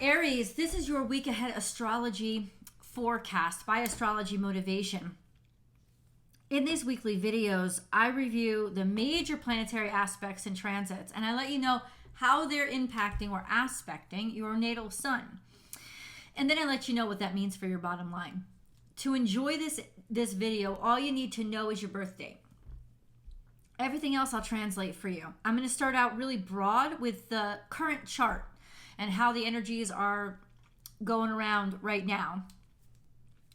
Aries, this is your week ahead astrology forecast by Astrology Motivation. In these weekly videos, I review the major planetary aspects and transits, and I let you know how they're impacting or aspecting your natal sun. And then I let you know what that means for your bottom line. To enjoy this video, all you need to know is your birth date. Everything else I'll translate for you. I'm going to start out really broad with the current chart and how the energies are going around right now.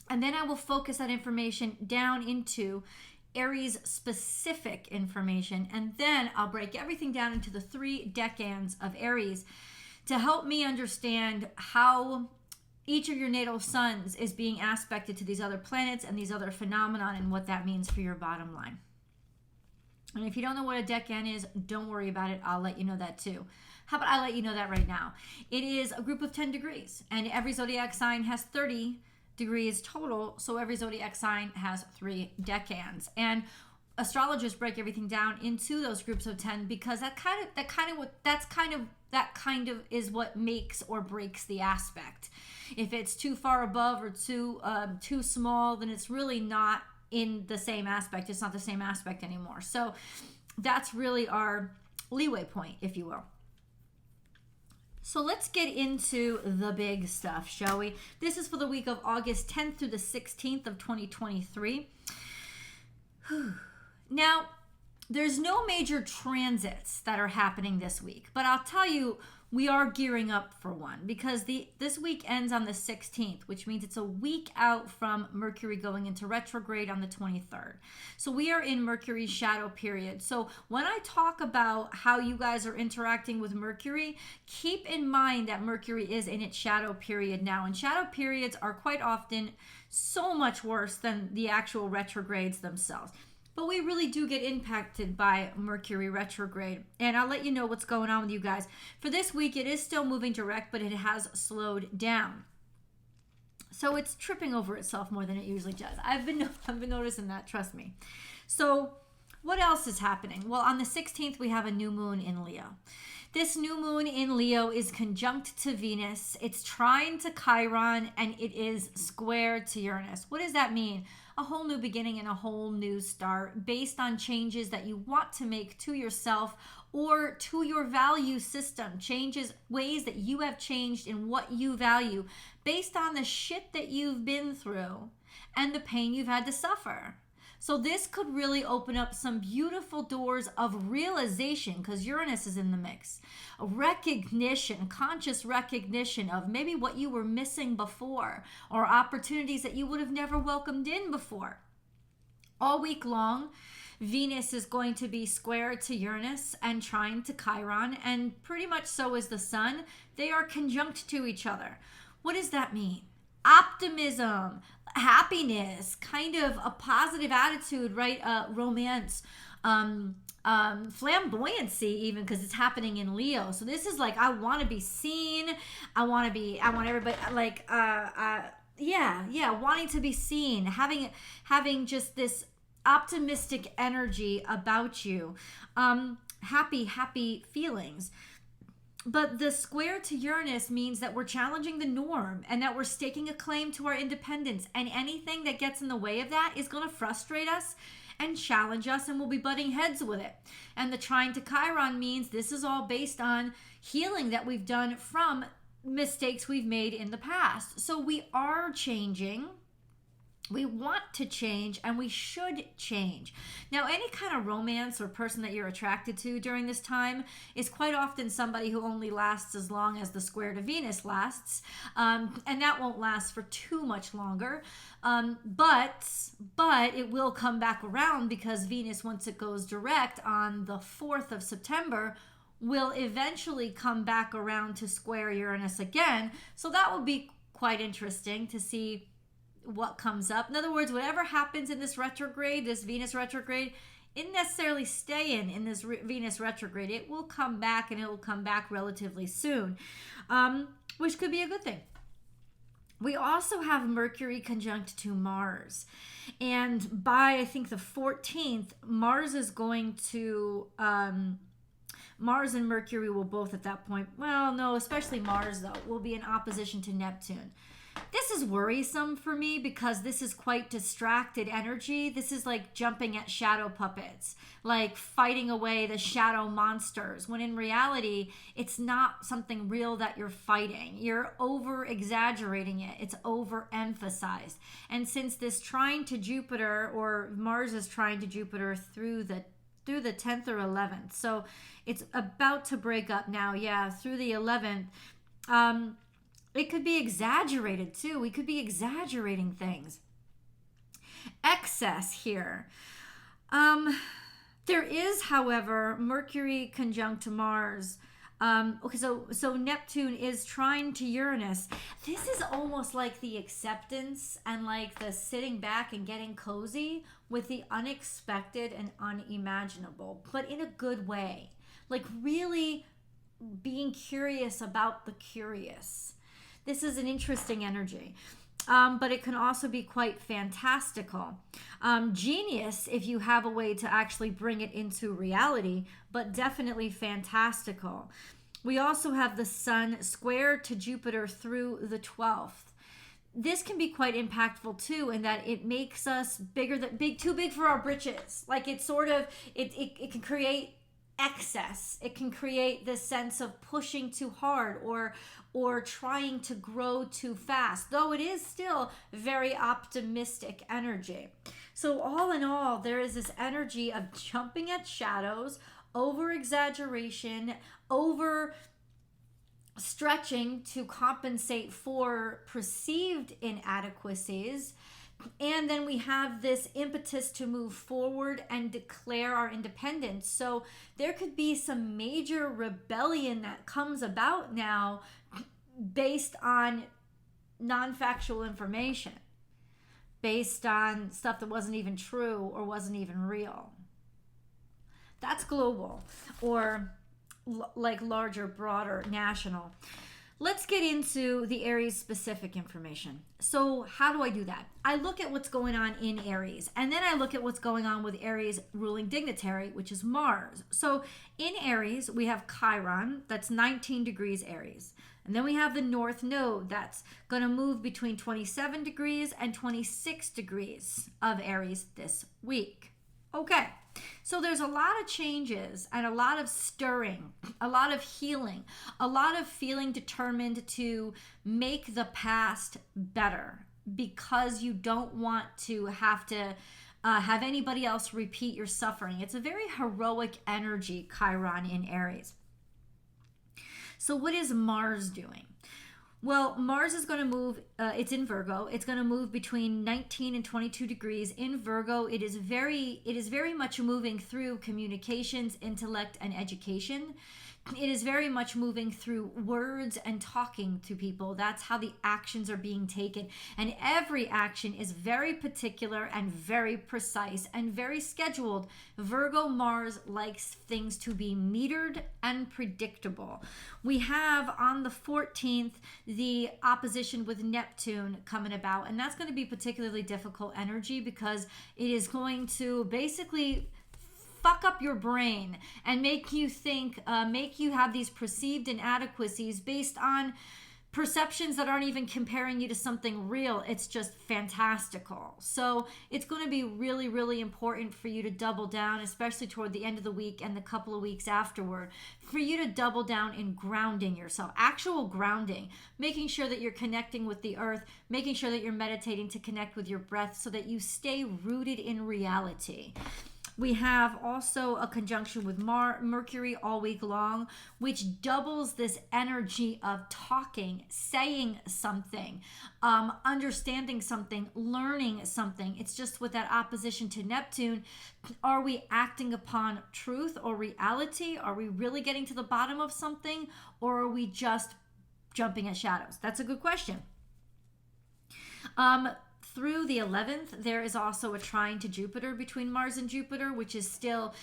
And then I will focus that information down into Aries specific information. And then I'll break everything down into the 3 decans of Aries to help me understand how each of your natal suns is being aspected to these other planets and these other phenomena and what that means for your bottom line. And if you don't know what a decan is, don't worry about it. I'll let you know that too. How about I let you know that right now? It is a group of 10 degrees, and every zodiac sign has 30 degrees total, so every zodiac sign has 3 decans. And astrologers break everything down into those groups of 10 because that kind of is what makes or breaks the aspect. If it's too far above or too small, then it's really not in the same aspect. It's not the same aspect anymore. So that's really our leeway point, if you will. So let's get into the big stuff, shall we? This is for the week of August 10th through the 16th of 2023. Now, there's no major transits that are happening this week, but I'll tell you, we are gearing up for one because this week ends on the 16th, which means it's a week out from Mercury going into retrograde on the 23rd. So we are in Mercury's shadow period. So when I talk about how you guys are interacting with Mercury, keep in mind that Mercury is in its shadow period now. And shadow periods are quite often so much worse than the actual retrogrades themselves. But we really do get impacted by Mercury retrograde. And I'll let you know what's going on with you guys. For this week, it is still moving direct, but it has slowed down. So it's tripping over itself more than it usually does. I've been noticing that, trust me. So what else is happening? Well, on the 16th, we have a new moon in Leo. This new moon in Leo is conjunct to Venus. It's trine to Chiron, and it is square to Uranus. What does that mean? A whole new beginning and a whole new start based on changes that you want to make to yourself or to your value system. Changes, ways that you have changed in what you value based on the shit that you've been through and the pain you've had to suffer. So this could really open up some beautiful doors of realization because Uranus is in the mix. A recognition, conscious recognition of maybe what you were missing before or opportunities that you would have never welcomed in before. All week long, Venus is going to be square to Uranus and trine to Chiron, and pretty much so is the Sun. They are conjunct to each other. What does that mean? Optimism, happiness, kind of a positive attitude, right? Romance, flamboyancy, even because it's happening in Leo. So this is like, I want to be seen. I want everybody like, wanting to be seen, having just this optimistic energy about you, happy feelings. But the square to Uranus means that we're challenging the norm and that we're staking a claim to our independence. And anything that gets in the way of that is going to frustrate us and challenge us, and we'll be butting heads with it. And the trine to Chiron means this is all based on healing that we've done from mistakes we've made in the past. So we are changing. We want to change, and we should change. Now, any kind of romance or person that you're attracted to during this time is quite often somebody who only lasts as long as the square to Venus lasts, and that won't last for too much longer. But it will come back around because Venus, once it goes direct on the 4th of September, will eventually come back around to square Uranus again. So that will be quite interesting to see what comes up. In other words, whatever happens in this retrograde, this Venus retrograde, it didn't necessarily stay in this Venus retrograde. It will come back, and it will come back relatively soon, which could be a good thing. We also have Mercury conjunct to Mars. And by, I think, the 14th, Mars is going to Mars and Mercury will both at that point, well, no, especially Mars though, will be in opposition to Neptune. This is worrisome for me because this is quite distracted energy. This is like jumping at shadow puppets, like fighting away the shadow monsters, when in reality, it's not something real that you're fighting. You're over exaggerating it. It's overemphasized. And since this trine to Jupiter, or Mars is trine to Jupiter through the 10th or 11th. So it's about to break up now. Yeah, through the 11th. It could be exaggerated too. We could be exaggerating things. Excess here. There is, however, Mercury conjunct Mars. Okay, so Neptune is trine to Uranus. This is almost like the acceptance and like the sitting back and getting cozy with the unexpected and unimaginable, but in a good way. Like really being curious about the curious. This is an interesting energy, but it can also be quite fantastical. Genius if you have a way to actually bring it into reality, but definitely fantastical. We also have the Sun square to Jupiter through the 12th. This can be quite impactful too, in that it makes us too big for our britches. Like it can create excess. It can create this sense of pushing too hard or trying to grow too fast, though it is still very optimistic energy. So all in all, there is this energy of jumping at shadows, over exaggeration, over stretching to compensate for perceived inadequacies. And then we have this impetus to move forward and declare our independence. So there could be some major rebellion that comes about now based on non-factual information, based on stuff that wasn't even true or wasn't even real. That's global, or like larger, broader, national. Let's get into the Aries specific information. So how do I do that? I look at what's going on in Aries, and then I look at what's going on with Aries ruling dignitary, which is Mars. So in Aries, we have Chiron, that's 19 degrees Aries. And then we have the North Node that's going to move between 27 degrees and 26 degrees of Aries this week. Okay, so there's a lot of changes and a lot of stirring, a lot of healing, a lot of feeling determined to make the past better because you don't want to have anybody else repeat your suffering. It's a very heroic energy, Chiron in Aries. So what is Mars doing? Well, Mars is going to move, it's in Virgo. It's going to move between 19 and 22 degrees. In Virgo, it is very much moving through communications, intellect, and education. It is very much moving through words and talking to people. That's how the actions are being taken. And every action is very particular and very precise and very scheduled. Virgo Mars likes things to be metered and predictable. We have on the 14th the opposition with Neptune coming about. And that's going to be particularly difficult energy because it is going to basically fuck up your brain and make you think, make you have these perceived inadequacies based on perceptions that aren't even comparing you to something real. It's just fantastical. So it's going to be really, really important for you to double down, especially toward the end of the week and the couple of weeks afterward, for you to double down in grounding yourself, actual grounding, making sure that you're connecting with the earth, making sure that you're meditating to connect with your breath so that you stay rooted in reality. We have also a conjunction with Mercury all week long, which doubles this energy of talking, saying something, understanding something, learning something. It's just with that opposition to Neptune, are we acting upon truth or reality? Are we really getting to the bottom of something? Or are we just jumping at shadows? That's a good question. Through the 11th, there is also a trine to Jupiter between Mars and Jupiter, which is still,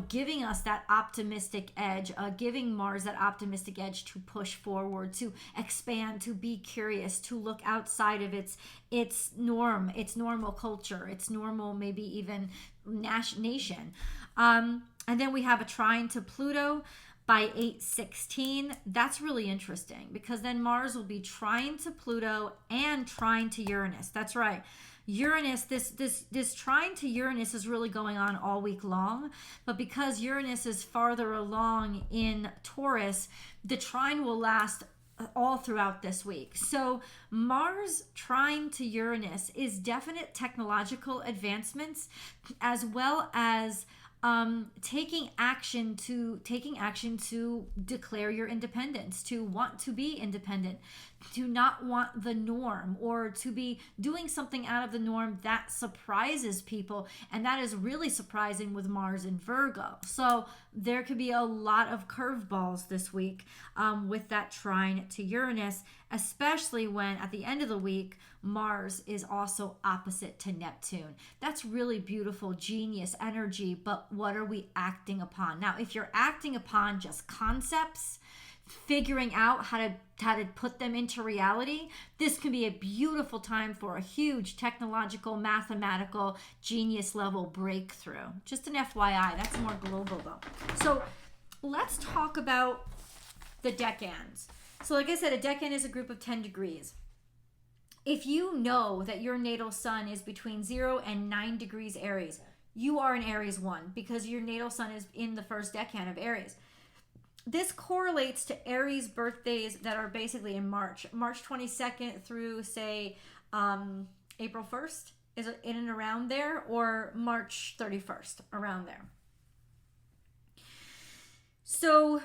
giving us that optimistic edge, giving Mars that optimistic edge to push forward, to expand, to be curious, to look outside of its norm, its normal culture, its normal maybe even nation. And then we have a trine to Pluto. by 8:16, that's really interesting because then Mars will be trine to Pluto and trine to Uranus. That's right. Uranus, this trine to Uranus is really going on all week long, but because Uranus is farther along in Taurus, the trine will last all throughout this week. So Mars trine to Uranus is definite technological advancements, as well as taking action to declare your independence, to want to be independent, to not want the norm, or to be doing something out of the norm that surprises people. And that is really surprising with Mars in Virgo. So there could be a lot of curveballs this week with that trine to Uranus, especially when at the end of the week, Mars is also opposite to Neptune. That's really beautiful, genius energy, but what are we acting upon? Now, if you're acting upon just concepts, figuring out how to put them into reality, this can be a beautiful time for a huge technological, mathematical, genius level breakthrough. Just an FYI, that's more global though. So let's talk about the decans. So like I said, a decan is a group of 10 degrees. If you know that your natal sun is between 0 and 9 degrees Aries, you are an Aries 1 because your natal sun is in the first decan of Aries. This correlates to Aries birthdays that are basically in March 22nd through, say, April 1st, is in and around there, or March 31st, around there. So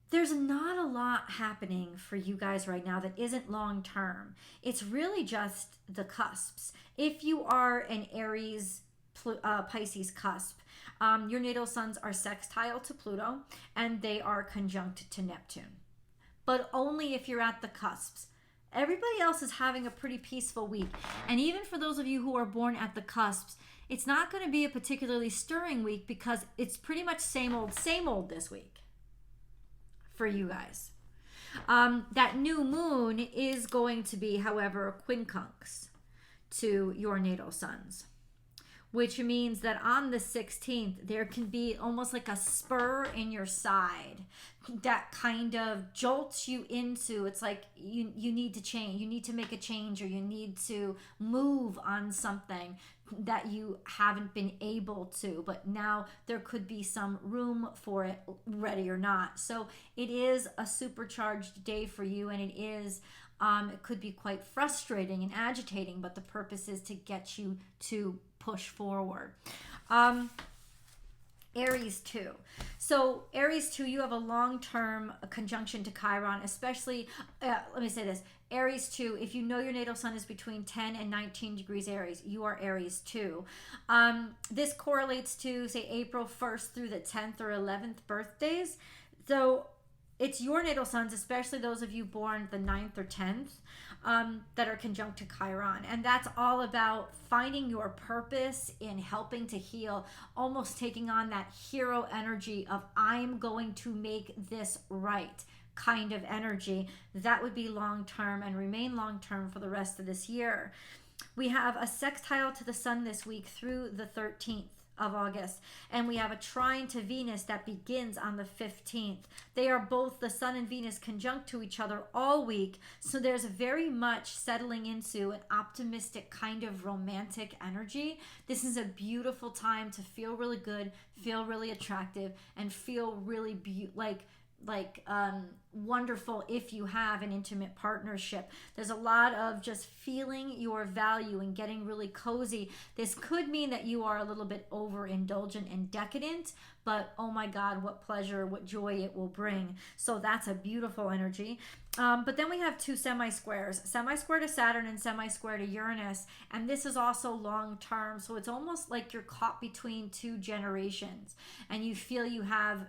there's not a lot happening for you guys right now that isn't long term. It's really just the cusps. If you are an Aries Pisces cusp, your natal suns are sextile to Pluto and they are conjunct to Neptune, but only if you're at the cusps. Everybody else is having a pretty peaceful week. And even for those of you who are born at the cusps, it's not going to be a particularly stirring week because it's pretty much same old this week for you guys. That new moon is going to be, however, quincunx to your natal suns, which means that on the 16th, there can be almost like a spur in your side that kind of jolts you into, it's like you need to change, you need to make a change, or you need to move on something that you haven't been able to, but now there could be some room for it, ready or not. So it is a supercharged day for you, and it could be quite frustrating and agitating, but the purpose is to get you to push forward. Aries 2. So Aries 2, you have a long-term conjunction to Chiron, especially, let me say this, Aries 2, if you know your natal sun is between 10 and 19 degrees Aries, you are Aries 2. This correlates to, say, April 1st through the 10th or 11th birthdays. So it's your natal suns, especially those of you born the 9th or 10th, that are conjunct to Chiron. And that's all about finding your purpose in helping to heal, almost taking on that hero energy of I'm going to make this right kind of energy. That would be long-term and remain long-term for the rest of this year. We have a sextile to the sun this week through the 13th of August, and we have a trine to Venus that begins on the 15th. They are both, the sun and Venus, conjunct to each other all week, so there's very much settling into an optimistic kind of romantic energy. This is a beautiful time to feel really good, feel really attractive, and feel really wonderful if you have an intimate partnership. There's a lot of just feeling your value and getting really cozy. This could mean that you are a little bit overindulgent and decadent, but oh my God, what pleasure, what joy it will bring. So that's a beautiful energy. But then we have two semi-squares, semi-square to Saturn and semi-square to Uranus. And this is also long-term. So it's almost like you're caught between two generations and you feel you have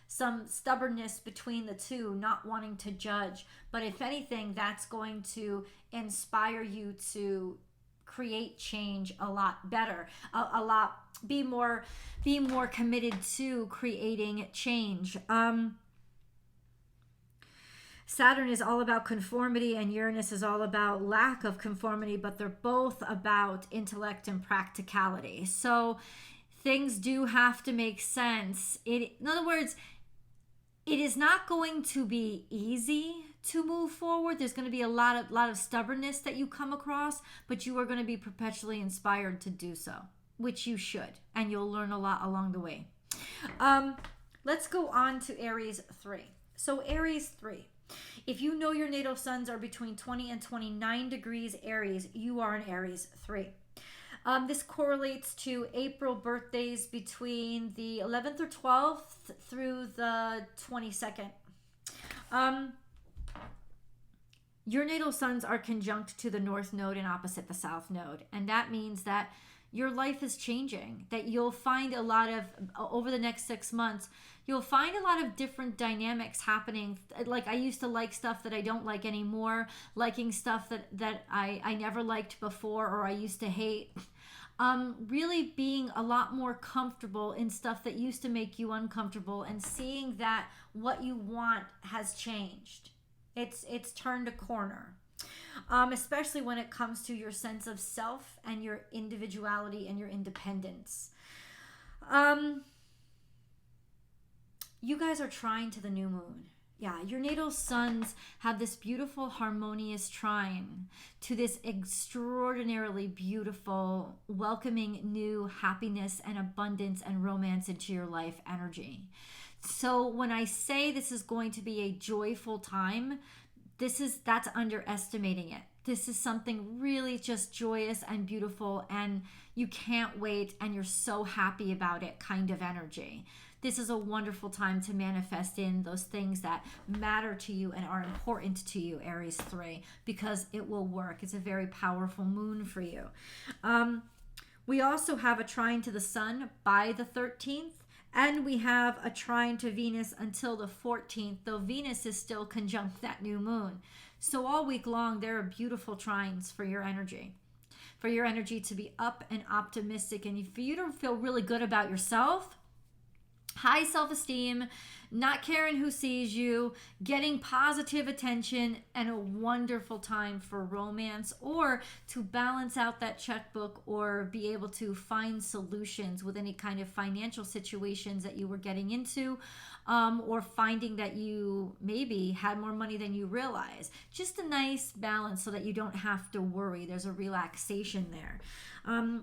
some stubbornness between the two, not wanting to judge. But if anything, that's going to inspire you to create change a lot better, be more committed to creating change. Saturn is all about conformity and Uranus is all about lack of conformity, but they're both about intellect and practicality. So things do have to make sense. In other words, it is not going to be easy to move forward. There's going to be a lot of stubbornness that you come across, but you are going to be perpetually inspired to do so, which you should, and you'll learn a lot along the way. Let's go on to Aries 3. So Aries 3. If you know your natal suns are between 20 and 29 degrees Aries, you are an Aries 3. This correlates to April birthdays between the 11th or 12th through the 22nd. Your natal suns are conjunct to the North Node and opposite the South Node. And that means that your life is changing, that you'll find a lot of, over the next 6 months, you'll find a lot of different dynamics happening. Like, I used to like stuff that I don't like anymore, liking stuff that I never liked before, or I used to hate. Really being a lot more comfortable in stuff that used to make you uncomfortable, and seeing that what you want has changed. It's turned a corner. Especially when it comes to your sense of self and your individuality and your independence. You guys are trine to the new moon. Yeah, your natal suns have this beautiful harmonious trine to this extraordinarily beautiful, welcoming new happiness and abundance and romance into your life energy. So when I say this is going to be a joyful time, that's underestimating it. This is something really just joyous and beautiful, and you can't wait, and you're so happy about it kind of energy. This is a wonderful time to manifest in those things that matter to you and are important to you, Aries 3, because it will work. It's a very powerful moon for you. We also have a trine to the sun by the 13th. And we have a trine to Venus until the 14th, though Venus is still conjunct that new moon. So all week long, there are beautiful trines for your energy. For your energy to be up and optimistic. And for you to feel really good about yourself, high self-esteem, not caring who sees you, getting positive attention, and a wonderful time for romance, or to balance out that checkbook, or be able to find solutions with any kind of financial situations that you were getting into, or finding that you maybe had more money than you realize. Just a nice balance so that you don't have to worry. There's a relaxation there.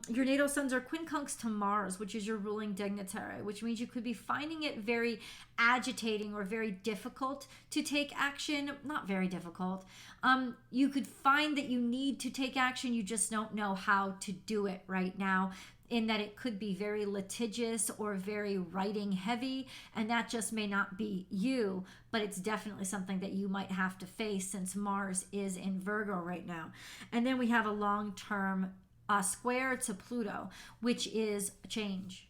Your natal suns are quincunx to Mars, which is your ruling dignitary, which means you could be finding it very agitating or very difficult to take action. Not very difficult. You could find that you need to take action. You just don't know how to do it right now, in that it could be very litigious or very writing heavy, and that just may not be you, but it's definitely something that you might have to face since Mars is in Virgo right now. And then we have a long-term square to Pluto, which is change,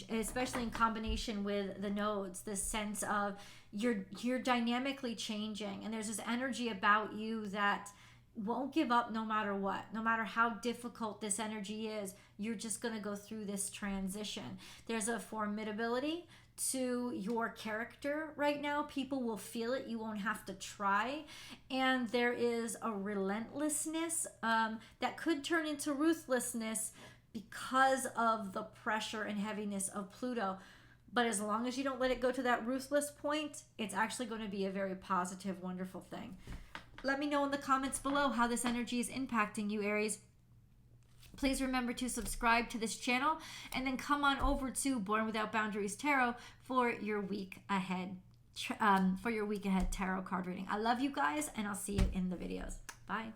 especially in combination with the nodes, this sense of you're dynamically changing, and there's this energy about you that won't give up no matter what. No matter how difficult this energy is, you're just going to go through this transition. There's a formidability to your character right now. People will feel it. You won't have to try. And there is a relentlessness that could turn into ruthlessness because of the pressure and heaviness of Pluto. But as long as you don't let it go to that ruthless point, it's actually going to be a very positive, wonderful thing. Let me know in the comments below how this energy is impacting you, Aries. Please remember to subscribe to this channel, and then come on over to Born Without Boundaries Tarot for your week ahead tarot card reading. I love you guys, and I'll see you in the videos. Bye.